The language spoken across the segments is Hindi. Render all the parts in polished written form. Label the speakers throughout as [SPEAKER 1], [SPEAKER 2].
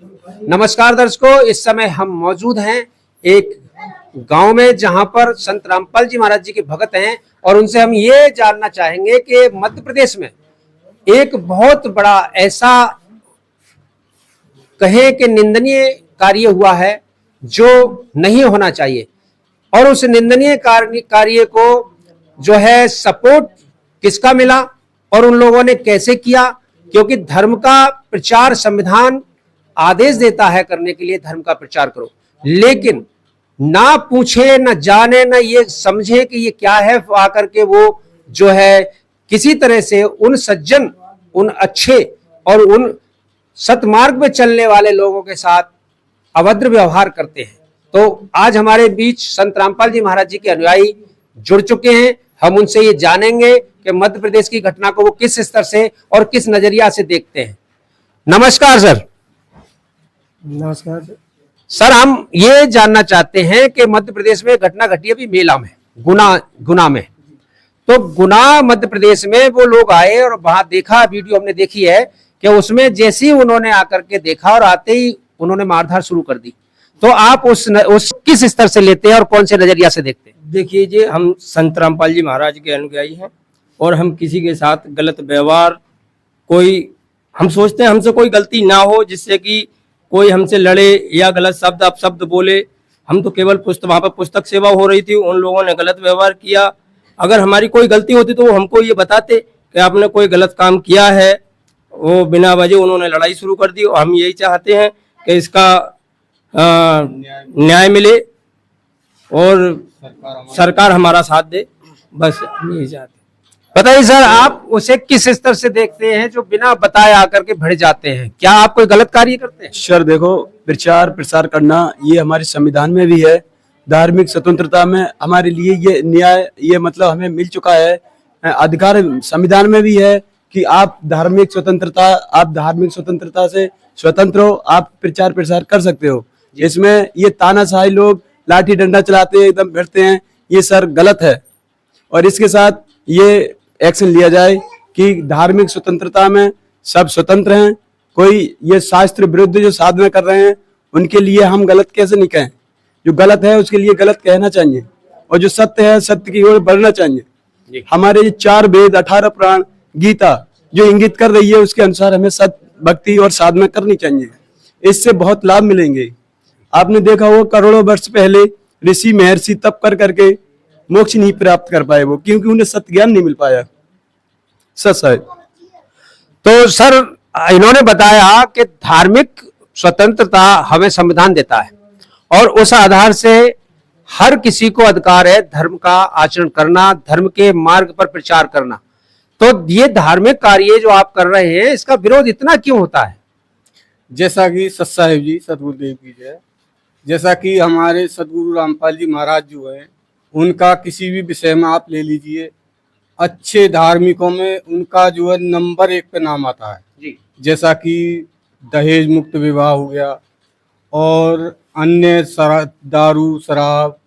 [SPEAKER 1] नमस्कार दर्शकों, इस समय हम मौजूद हैं एक गांव में जहां पर संत रामपाल जी महाराज जी के भक्त हैं और उनसे हम ये जानना चाहेंगे कि मध्य प्रदेश में एक बहुत बड़ा ऐसा कहें कि निंदनीय कार्य हुआ है जो नहीं होना चाहिए और उस निंदनीय कार्य को जो है सपोर्ट किसका मिला और उन लोगों ने कैसे किया, क्योंकि धर्म का प्रचार संविधान आदेश देता है करने के लिए धर्म का प्रचार करो, लेकिन ना पूछे न जाने न ये समझे कि ये क्या है, आकर के वो जो है किसी तरह से उन सज्जन, उन अच्छे और उन सतमार्ग में चलने वाले लोगों के साथ अभद्र व्यवहार करते हैं। तो आज हमारे बीच संत रामपाल जी महाराज जी के अनुयायी जुड़ चुके हैं। हम उनसे ये जानेंगे कि मध्य प्रदेश की घटना को वो किस स्तर से और किस नजरिया से देखते हैं। नमस्कार सर।
[SPEAKER 2] नमस्कार
[SPEAKER 1] सर, हम ये जानना चाहते हैं कि मध्य प्रदेश में घटना घटी अभी मेला में, गुना में। तो गुना मध्य प्रदेश में वो लोग आए और वहां देखा, वीडियो हमने देखी है कि उसमें जैसे ही उन्होंने आकर के देखा और आते ही उन्होंने मारधाड़ शुरू कर दी। तो आप उस किस स्तर से लेते हैं और कौन से नजरिया से देखते हैं?
[SPEAKER 2] देखिए जी, हम संत रामपाल जी महाराज के अनुयायी हैं और हम किसी के साथ गलत व्यवहार, हम सोचते हैं हमसे कोई गलती ना हो जिससे कि कोई हमसे लड़े या गलत शब्द अपशब्द बोले। हम तो केवल वहाँ पर पुस्तक सेवा हो रही थी, उन लोगों ने गलत व्यवहार किया। अगर हमारी कोई गलती होती तो वो हमको ये बताते कि आपने कोई गलत काम किया है। वो बिना वजह उन्होंने लड़ाई शुरू कर दी और हम यही चाहते हैं कि इसका न्याय मिले और सरकार हमारा साथ दे, बस हम यही चाहते हैं।
[SPEAKER 1] बताइए सर, आप उसे किस स्तर से देखते हैं जो बिना बताए आकर के भिड़ जाते हैं? क्या आप कोई गलत कार्य करते हैं?
[SPEAKER 3] सर देखो, प्रचार प्रसार करना ये हमारे संविधान में भी है, धार्मिक स्वतंत्रता में हमारे लिए ये न्याय, ये मतलब हमें मिल चुका है, अधिकार संविधान में भी है कि आप धार्मिक स्वतंत्रता से स्वतंत्र हो, आप प्रचार प्रसार कर सकते हो। इसमें ये तानाशाही लोग लाठी डंडा चलाते हैं, एकदम भिड़ते हैं, ये सर गलत है और इसके साथ ये एक्शन लिया जाए कि धार्मिक स्वतंत्रता में सब स्वतंत्र हैं। कोई ये शास्त्र विरुद्ध जो साधना कर रहे हैं उनके लिए हम गलत कैसे नहीं कहें? जो गलत है उसके लिए गलत कहना चाहिए और जो सत्य है सत्य की ओर बढ़ना चाहिए। हमारे ये 4 वेद, 18 पुराण, गीता जो इंगित कर रही है उसके अनुसार हमें सत्य, भक्ति और साधना करनी चाहिए। इससे बहुत लाभ मिलेंगे। आपने देखा हो करोड़ों वर्ष पहले ऋषि महर्षि तप कर करके मोक्ष नहीं प्राप्त कर पाए वो, क्योंकि उन्हें सत्य ज्ञान नहीं मिल पाया। सच है।
[SPEAKER 1] तो सर, इन्होंने बताया कि धार्मिक स्वतंत्रता हमें संविधान देता है और उस आधार से हर किसी को अधिकार है धर्म का आचरण करना, धर्म के मार्ग पर प्रचार करना। तो ये धार्मिक कार्य जो आप कर रहे हैं इसका विरोध इतना क्यों होता है?
[SPEAKER 4] जैसा कि सतसाहिब जी, सतगुरुदेव की जय, जैसा कि हमारे सतगुरु रामपाल जी महाराज जो है उनका किसी भी विषय में आप ले लीजिए, अच्छे धार्मिकों में उनका जो है नंबर 1 पे नाम आता है जी। जैसा कि दहेज मुक्त विवाह हो गया और अन्य दारू शराब,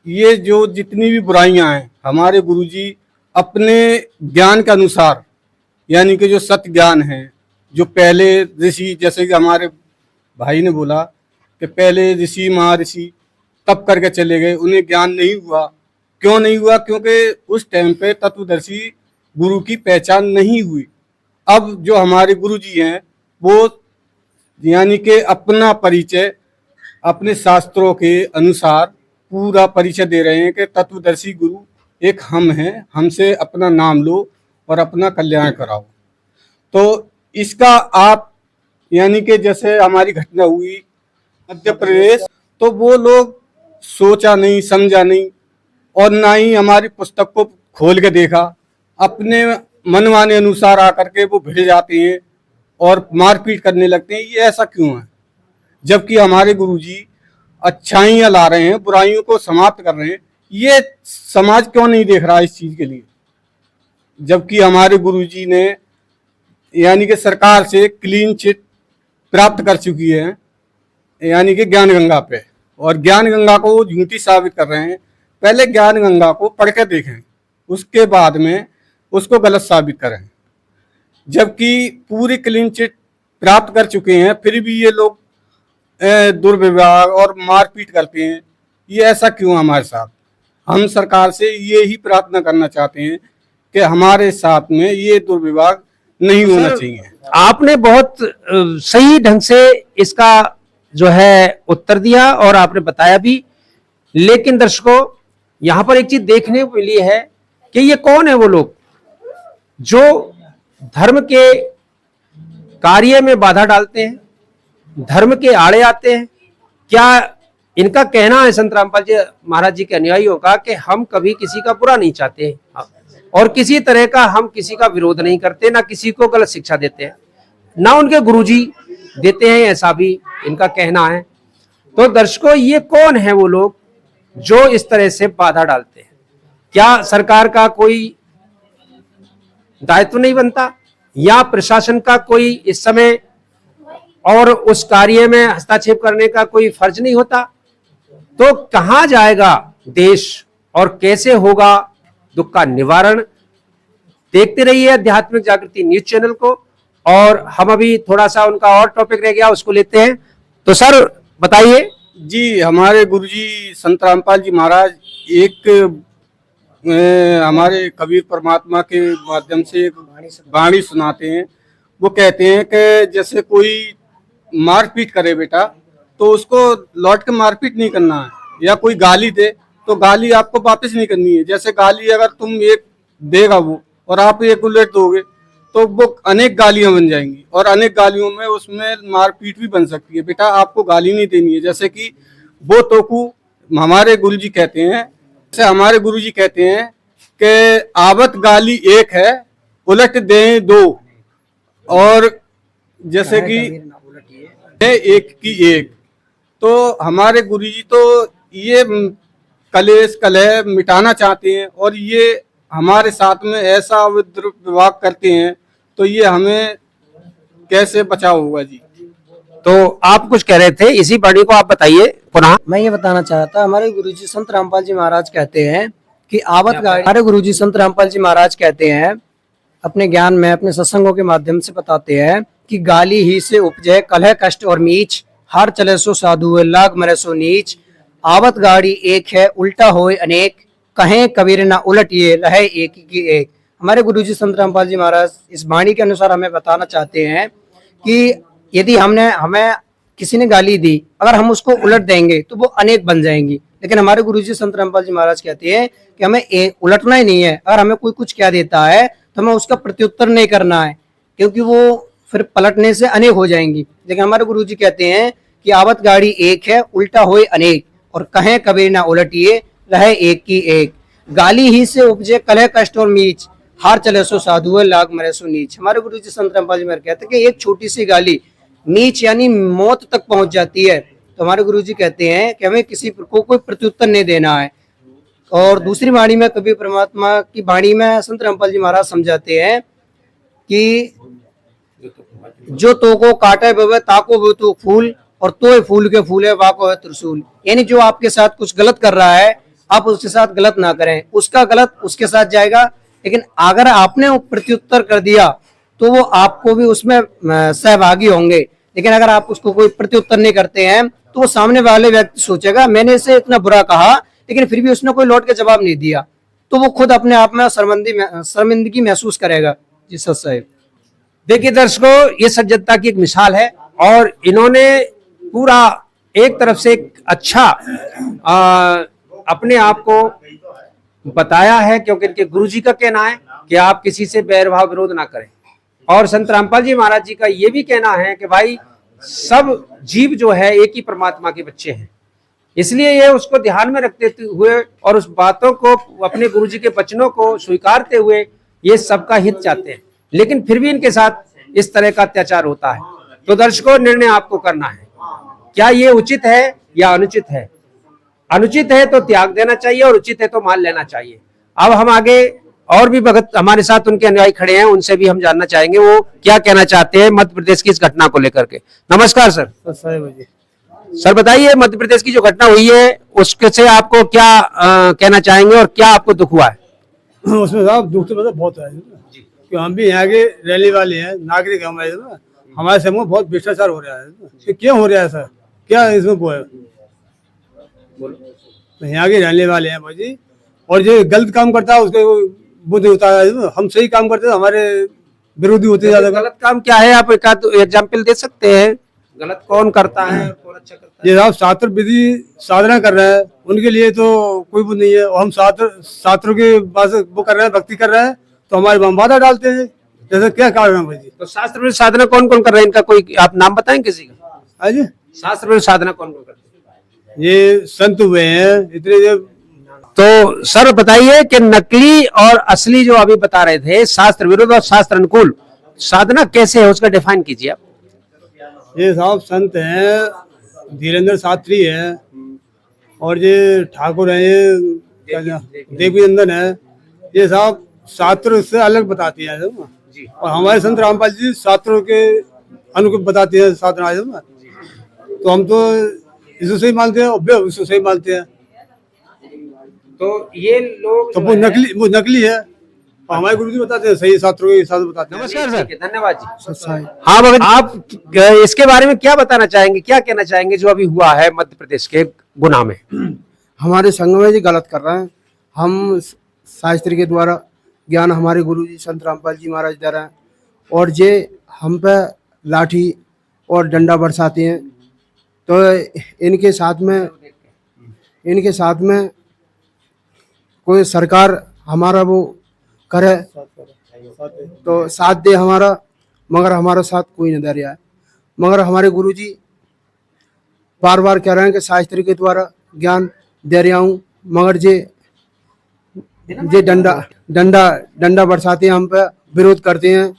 [SPEAKER 4] ये जो जितनी भी बुराइयां हैं हमारे गुरुजी अपने ज्ञान के अनुसार, यानी कि जो सत्य ज्ञान है, जो पहले ऋषि, जैसे कि हमारे भाई ने बोला कि पहले ऋषि महर्षि तप करके चले गए, उन्हें ज्ञान नहीं हुआ। क्यों नहीं हुआ? क्योंकि उस टाइम पे तत्वदर्शी गुरु की पहचान नहीं हुई। अब जो हमारे गुरु जी हैं वो यानी कि अपना परिचय अपने शास्त्रों के अनुसार पूरा परिचय दे रहे हैं कि तत्वदर्शी गुरु एक हम हैं, हमसे अपना नाम लो और अपना कल्याण कराओ। तो इसका आप यानी कि जैसे हमारी घटना हुई मध्य प्रदेश, तो वो लोग सोचा नहीं, समझा नहीं और ना ही हमारी पुस्तक को खोल के देखा, अपने मनमाने अनुसार आकर के वो भिड़ जाते हैं और मारपीट करने लगते हैं। ये ऐसा क्यों है? जबकि हमारे गुरुजी अच्छाइयाँ ला रहे हैं, बुराइयों को समाप्त कर रहे हैं। ये समाज क्यों नहीं देख रहा इस चीज के लिए? जबकि हमारे गुरुजी ने यानी कि सरकार से क्लीन चिट प्राप्त कर चुकी है, यानी कि ज्ञान गंगा पे, और ज्ञान गंगा को झूठी साबित कर रहे हैं। पहले ज्ञान गंगा को पढ़ के देखें, उसके बाद में उसको गलत साबित करें। जबकि पूरी क्लीन चिट प्राप्त कर चुके हैं, फिर भी ये लोग दुर्व्यवहार और मारपीट करते हैं, ये ऐसा क्यों हमारे साथ? हम सरकार से ये ही प्रार्थना करना चाहते हैं कि हमारे साथ में ये दुर्व्यवहार नहीं होना चाहिए।
[SPEAKER 1] आपने बहुत सही ढंग से इसका जो है उत्तर दिया और आपने बताया भी, लेकिन दर्शकों यहाँ पर एक चीज देखने को मिली है कि ये कौन है वो लोग जो धर्म के कार्य में बाधा डालते हैं, धर्म के आड़े आते हैं। क्या इनका कहना है संत रामपाल जी महाराज जी के अनुयायियों का कि हम कभी किसी का बुरा नहीं चाहते और किसी तरह का हम किसी का विरोध नहीं करते, ना किसी को गलत शिक्षा देते हैं, ना उनके गुरुजी देते हैं, ऐसा भी इनका कहना है। तो दर्शकों ये कौन है वो लोग जो इस तरह से बाधा डालते हैं? क्या सरकार का कोई दायित्व नहीं बनता या प्रशासन का कोई इस समय और उस कार्य में हस्तक्षेप करने का कोई फर्ज नहीं होता? तो कहां जाएगा देश और कैसे होगा दुख का निवारण? देखते रहिए आध्यात्मिक जागृति न्यूज चैनल को। और हम अभी थोड़ा सा उनका और टॉपिक रह गया, उसको लेते हैं। तो सर बताइए।
[SPEAKER 4] जी, हमारे गुरुजी संत रामपाल जी महाराज एक हमारे कबीर परमात्मा के माध्यम से एक वाणी सुनाते हैं। वो कहते हैं कि जैसे कोई मारपीट करे बेटा तो उसको लौट के मारपीट नहीं करना है, या कोई गाली दे तो गाली आपको वापस नहीं करनी है। जैसे गाली अगर तुम एक देगा वो और आप एक उलट दोगे तो वो अनेक गालियां बन जाएंगी और अनेक गालियों में उसमें मारपीट भी बन सकती है। बेटा आपको गाली नहीं देनी है। जैसे कि वो तोकू हमारे गुरुजी कहते हैं, जैसे हमारे गुरुजी कहते हैं कि आवत गाली एक है उलट दें दो, और जैसे कि एक की एक। तो हमारे गुरुजी तो ये कलेश कलह मिटाना चाहते हैं और ये हमारे साथ में ऐसा विवाह करते हैं, तो ये हमें कैसे बचाव होगा जी?
[SPEAKER 1] तो आप कुछ कह रहे थे, इसी वाणी को आप बताइए पुनः।
[SPEAKER 5] मैं ये बताना चाहता, हमारे गुरुजी संत रामपाल जी महाराज कहते हैं कि आवत गाड़ी, हमारे गुरुजी संत रामपाल जी महाराज कहते हैं अपने ज्ञान में, अपने सत्संगों के माध्यम से बताते हैं कि गाली ही से उपजे कलह कष्ट और मीच, हर चले सो साधु लाग मरे सो नीच, आवत गाड़ी एक है उल्टा होए अनेक, कहें कबीर ना उलट ये रहे एक की एक। हमारे गुरुजी संत रामपाल जी महाराज इस वाणी के अनुसार हमें बताना चाहते हैं कि यदि हमें किसी ने गाली दी, अगर हम उसको उलट देंगे तो वो अनेक बन जाएंगी। लेकिन हमारे गुरुजी संत रामपाल जी महाराज कहते हैं कि हमें उलटना ही नहीं है। अगर हमें कोई कुछ कह देता है तो हमें उसका प्रत्युत्तर नहीं करना है, क्योंकि वो फिर पलटने से अनेक हो जाएंगी। लेकिन हमारे गुरुजी कहते हैं कि आवत गाड़ी एक है उल्टा होए अनेक, और कहें कबीर ना उलटिए रहे एक की एक, गाली ही से उपजे कलह कष्ट और मीच, हार चले सो साधु लाग मरे सो नीच। हमारे गुरुजी संत रामपाल जी महाराज कहते हैं कि एक छोटी सी गाली नीच यानी मौत तक पहुंच जाती है। तो हमारे गुरुजी कहते हैं कि हमें किसी को कोई प्रत्युत्तर नहीं देना है। और दूसरी वाणी में कबीर परमात्मा की वाणी में संत रामपाल जी महाराज समझाते हैं कि जो तो को काटे बवे ताको वो तो फूल, और तो फूल के फूल है वाको है त्रिशूल। यानी जो आपके साथ कुछ गलत कर रहा है आप उसके साथ गलत ना करें, उसका गलत उसके साथ जाएगा। लेकिन अगर आपने प्रत्युत्तर कर दिया तो वो आपको भी उसमें सहभागी होंगे। लेकिन अगर आप उसको कोई प्रत्युत्तर नहीं करते हैं तो वो सामने वाले व्यक्ति सोचेगा मैंने इसे इतना बुरा कहा लेकिन फिर भी उसने कोई लौट के जवाब नहीं दिया, तो वो खुद अपने आप में शर्मिंदगी महसूस करेगा। जी सच साहब।
[SPEAKER 1] देखिए दर्शकों, ये सज्जनता की एक मिसाल है और इन्होंने पूरा एक तरफ से एक अच्छा अपने आप को बताया है, क्योंकि इनके गुरुजी का कहना है कि आप किसी से बैरभाव विरोध ना करें। और संत रामपाल जी महाराज जी का ये भी कहना है कि भाई सब जीव जो है एक ही परमात्मा के बच्चे हैं, इसलिए ये उसको ध्यान में रखते हुए और उस बातों को अपने गुरुजी के वचनों को स्वीकारते हुए ये सबका हित चाहते हैं। लेकिन फिर भी इनके साथ इस तरह का अत्याचार होता है। तो दर्शकों, निर्णय आपको करना है, क्या ये उचित है या अनुचित है। अनुचित है तो त्याग देना चाहिए और उचित है तो मान लेना चाहिए। अब हम आगे और भी भगत हमारे साथ उनके अनुयायी खड़े हैं, उनसे भी हम जानना चाहेंगे वो क्या कहना चाहते हैं मध्य प्रदेश की इस घटना को लेकर के। नमस्कार सर। सर बताइए, मध्य प्रदेश की जो घटना हुई है उसके से आपको क्या कहना चाहेंगे और क्या आपको दुख हुआ है।
[SPEAKER 6] उसमें साहब दुख तो मतलब बहुत है कि हम भी यहाँ के रहने वाले हैं, नागरिक हमारे समूह बहुत भ्रष्टाचार हो रहा है। क्यों हो रहा है सर? क्या इसमें वो है, यहाँ के रहने वाले हैं भाजी, और जो गलत काम करता है उसके बुद्ध होता है, हम सही काम करते हैं हमारे विरोधी होते ज्यादा।
[SPEAKER 1] गलत काम क्या है, आप एक एग्जाम्पल दे सकते हैं? गलत कौन करता है, कौन अच्छा करता है?
[SPEAKER 6] ये साहब छात्र विधि साधना कर रहे हैं, उनके लिए तो कोई वो नहीं है, और हम छात्रों के पास वो कर रहे हैं, भक्ति कर रहे हैं, तो हमारे बम बाधा डालते हैं, जैसे क्या कारण है भाई जी?
[SPEAKER 1] तो शास्त्र में साधना कौन कौन कर रहे हैं, इनका कोई आप नाम बताएं किसी का?
[SPEAKER 6] आज
[SPEAKER 1] शास्त्र में साधना कौन कौन करते हैं?
[SPEAKER 6] ये संत हुए हैं इतने जो।
[SPEAKER 1] तो सर बताइए कि नकली और असली जो अभी बता रहे थे, शास्त्र विरुद्ध और शास्त्र अनुकूल साधना कैसे है, उसका डिफाइन कीजिए आप।
[SPEAKER 6] ये साहब संत हैं, धीरेन्द्र शास्त्री है, और ये ठाकुर है, ये देवी नंदन है, ये साहब शास्त्र से अलग बताती है जी। और हमारे संत रामपाल जी शास्त्रों के अनुकूल बताते हैं साधना, तो हम तो इसको सही मानते हैं और उसको सही मानते हैं।
[SPEAKER 1] तो ये लोग
[SPEAKER 6] तो वो नकली है, और हमारे गुरु जी बताते हैं सही शास्त्रों के साथ बताते हैं।
[SPEAKER 1] नमस्कार सर, धन्यवाद जी। हाँ भगत, आप इसके बारे में क्या बताना चाहेंगे, क्या कहना चाहेंगे जो अभी हुआ है मध्य प्रदेश के गुना में?
[SPEAKER 7] हमारे संघ में जी गलत कर रहे हैं। हम शास्त्री के द्वारा ज्ञान हमारे गुरुजी संत रामपाल जी महाराज दे रहे हैं, और जे हम पे लाठी और डंडा बरसाते हैं, तो इनके साथ में कोई सरकार हमारा वो करे तो साथ दे हमारा, मगर हमारा साथ कोई नहीं दे रहा है। मगर हमारे गुरुजी बार बार कह रहे हैं कि शास्त्री के द्वारा ज्ञान दे रहा हूँ, मगर जे डंडा बरसाते हैं, हम पे विरोध करते हैं,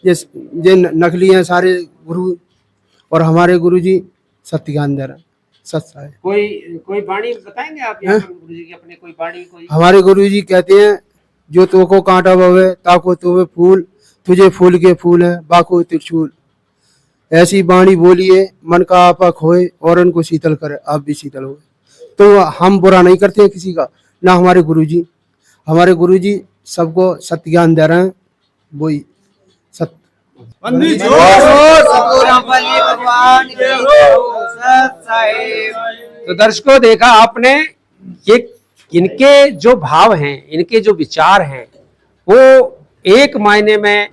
[SPEAKER 7] ये नकली हैं सारे गुरु, और हमारे गुरुजी सत्य ज्ञान दे रहे हैं, सच है।
[SPEAKER 1] कोई वाणी बताएंगे आप यहाँ पर गुरुजी की, अपने कोई वाणी? कोई
[SPEAKER 7] हमारे गुरुजी कहते हैं, जो तो को कांटा बवे ताको तो फूल, तुझे फूल के फूल है बाको त्रिशूल, ऐसी बाणी बोलिए मन का आपा खोए और उनको शीतल करे आप भी शीतल हो। तो हम बुरा नहीं करते किसी का, ना हमारे गुरुजी सबको सत्य ज्ञान दे रहे हैं, वही सत्य।
[SPEAKER 1] तो दर्शकों देखा आपने, ये इनके जो भाव हैं, इनके जो विचार हैं, वो एक मायने में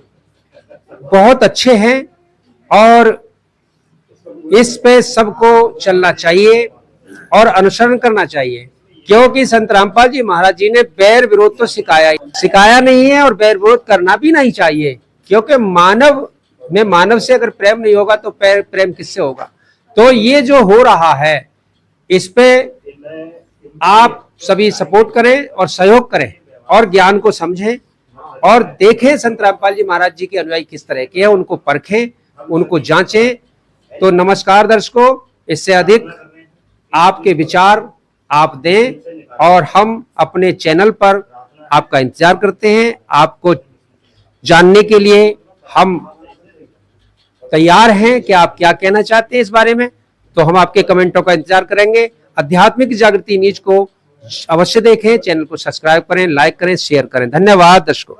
[SPEAKER 1] बहुत अच्छे हैं, और इस पे सबको चलना चाहिए और अनुसरण करना चाहिए, क्योंकि संत रामपाल जी महाराज जी ने बैर विरोध तो सिखाया नहीं है, और बैर विरोध करना भी नहीं चाहिए, क्योंकि मानव से अगर प्रेम नहीं होगा तो प्रेम किससे होगा? तो ये जो हो रहा है, इस पे आप सभी सपोर्ट करें और सहयोग करें, और ज्ञान को समझें, और देखें संत रामपाल जी महाराज जी के अनुयायी किस तरह के हैं, उनको परखें, उनको जांचें। तो नमस्कार दर्शकों, इससे अधिक आपके विचार आप दें, और हम अपने चैनल पर आपका इंतजार करते हैं। आपको जानने के लिए हम तैयार हैं कि आप क्या कहना चाहते हैं इस बारे में, तो हम आपके कमेंटों का इंतजार करेंगे। आध्यात्मिक जागृति न्यूज को अवश्य देखें, चैनल को सब्सक्राइब करें, लाइक करें, शेयर करें। धन्यवाद दर्शकों।